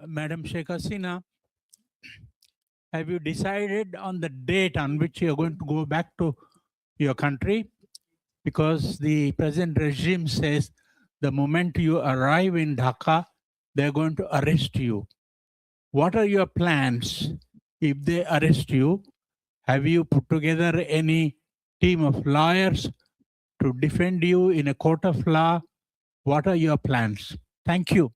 Madam Sheikh Hasina, have you decided on the date on which you're going to go back to your country? Because the present regime says the moment you arrive in Dhaka, they're going to arrest you. What are your plans if they arrest you? Have you put together any team of lawyers to defend you in a court of law? What are your plans? Thank you.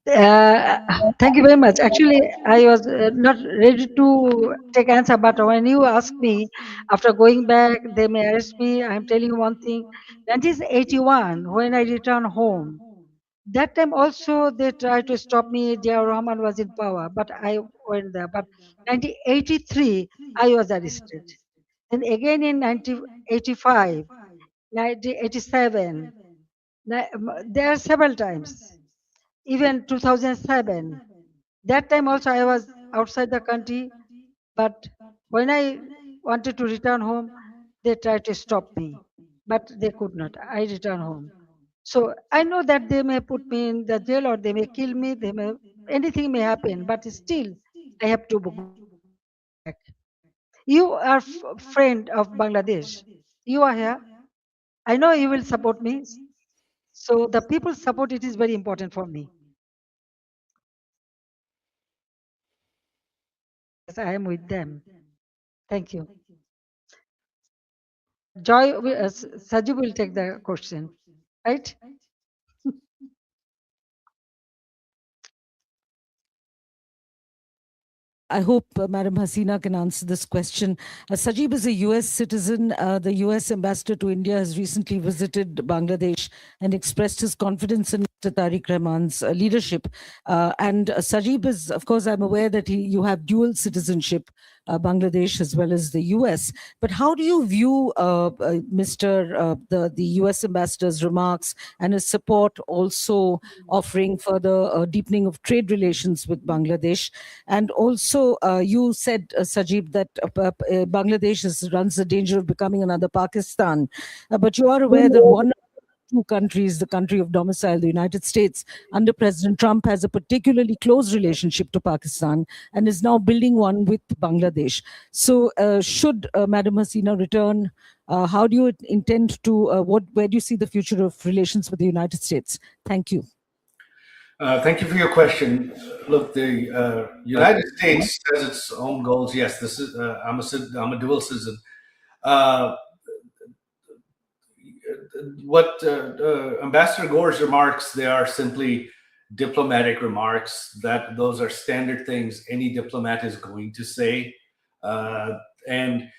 Uh, Thank you very much. Actually, I was not ready to take answer, but when you ask me, after going back, they may arrest me. I'm telling you one thing. 1981, when I returned home, that time also they tried to stop me. Dia Rahman was in power, but I went there. But 1983, I was arrested. Then again in 1985, 1987, there are several times. Even 2007, that time also I was outside the country, but when I wanted to return home, they tried to stop me, but they could not. I returned home. So I know that they may put me in the jail or they may kill me, they may anything may happen, but still I have to go back. You are friend of Bangladesh. You are here. I know you will support me. So the people's support, it is very important for me. Yes, I am with them. Thank you. Sajib will take the question, right? I hope Madam Hasina can answer this question. Sajib is a US citizen. The US ambassador to India has recently visited Bangladesh and expressed his confidence in Mr. Tariq Rahman's leadership. And Sajib is, of course, I'm aware that you have dual citizenship, Bangladesh as well as the US. But how do you view the US ambassador's remarks and his support also offering further deepening of trade relations with Bangladesh? And also, you said, Sajib, that Bangladesh runs the danger of becoming another Pakistan. But you are aware that one of the two countries, the country of domicile, the United States, under President Trump, has a particularly close relationship to Pakistan and is now building one with Bangladesh. So, should Madam Hasina return, how do you intend to, where do you see the future of relations with the United States? Thank you. Thank you for your question. Look, the United States has its own goals. Yes, this is I'm a dual citizen. What Ambassador Gore's remarks, they are simply diplomatic remarks. That those are standard things any diplomat is going to say, and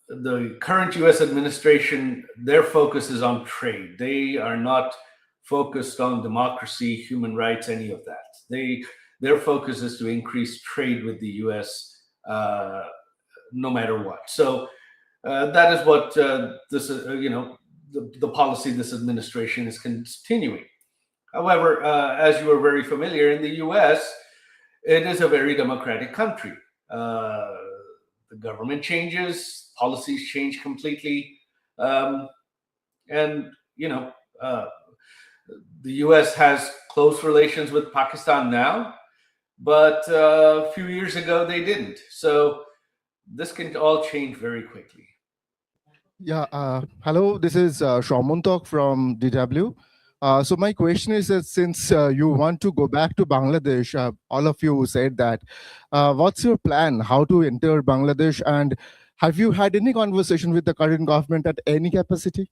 the current U.S. administration, their focus is on trade. They are not focused on democracy, human rights, any of that. Their focus is to increase trade with the U.S. No matter what. So that is what the policy this administration is continuing. However, as you are very familiar, in the U.S., it is a very democratic country. The government changes, policies change completely, and the U.S. has close relations with Pakistan now, but a few years ago they didn't. So this can all change very quickly. Yeah. Hello, this is Shaumuntok from DW. So my question is that since you want to go back to Bangladesh, all of you said that, what's your plan? How to enter Bangladesh? And have you had any conversation with the current government at any capacity?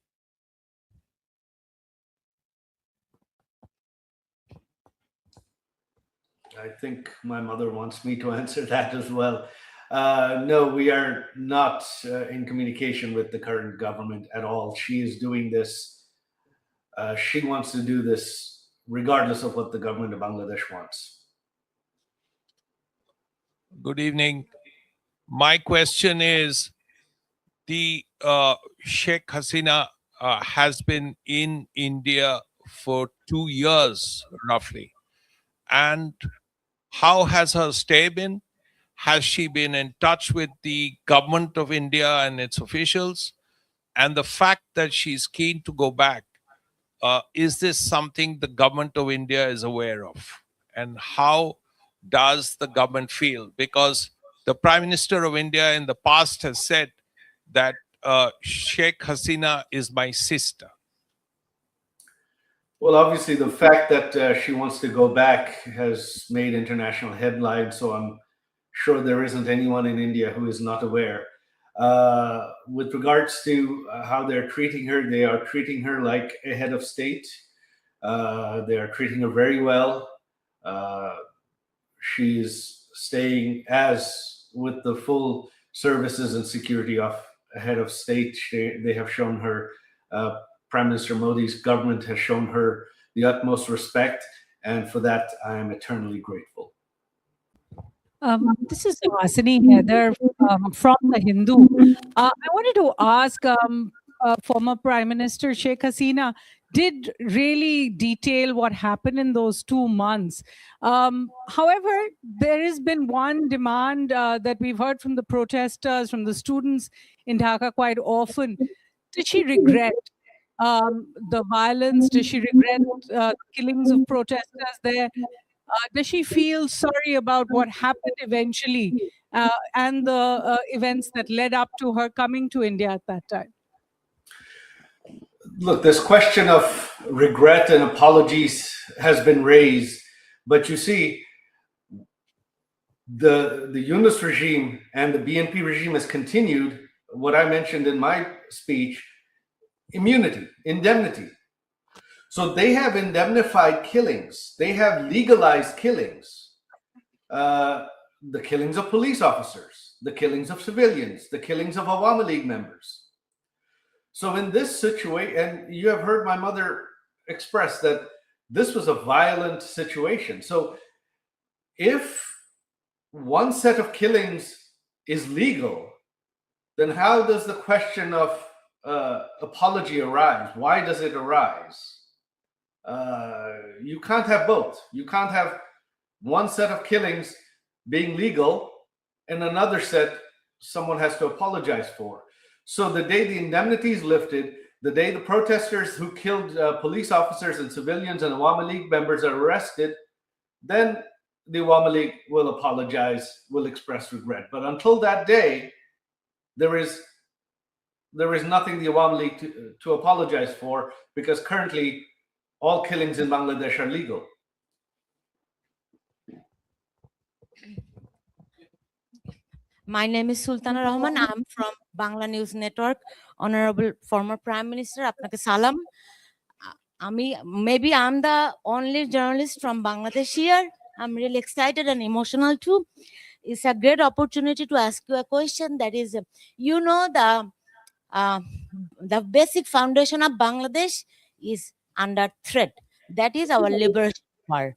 I think my mother wants me to answer that as well. No, we are not in communication with the current government at all. She is doing this. She wants to do this regardless of what the government of Bangladesh wants. Good evening. My question is, the Sheikh Hasina has been in India for 2 years, roughly. And how has her stay been? Has she been in touch with the government of India and its officials? And the fact that she's keen to go back, is this something the government of India is aware of? And how does the government feel? Because the Prime Minister of India in the past has said that Sheikh Hasina is my sister. Well, obviously, the fact that she wants to go back has made international headlines, so I'm sure there isn't anyone in India who is not aware. With regards to how they're treating her, they are treating her like a head of state. They are treating her very well. She's staying as with the full services and security of a head of state. They have shown her, Prime Minister Modi's government has shown her the utmost respect, and for that I am eternally grateful. This is Hasini Heather from The Hindu. I wanted to ask former Prime Minister Sheikh Hasina did really detail what happened in those 2 months. However, there has been one demand that we've heard from the protesters, from the students in Dhaka quite often. Did she regret the violence? Does she regret the killings of protesters there? Does she feel sorry about what happened eventually and the events that led up to her coming to India at that time? Look, this question of regret and apologies has been raised, but you see, the Yunus regime and the BNP regime has continued what I mentioned in my speech: immunity, indemnity. So they have indemnified killings. They have legalized killings. The killings of police officers, the killings of civilians, the killings of Awami League members. So in this situation, and you have heard my mother express that this was a violent situation. So if one set of killings is legal, then how does the question of apology arise? Why does it arise? You can't have both. You can't have one set of killings being legal and another set someone has to apologize for. So the day the indemnity is lifted, the day the protesters who killed police officers and civilians and Awami League members are arrested, then the Awami League will apologize, will express regret. But until that day, there is nothing the Awami League to apologize for, because currently all killings in Bangladesh are legal. My name is Sultana Rahman. I'm from Bangla News Network. Honorable former Prime Minister, আপনাকে সালাম. Maybe I'm the only journalist from Bangladesh here. I'm really excited and emotional too. It's a great opportunity to ask you a question. That is, you know, the basic foundation of Bangladesh is under threat. That is our liberation war.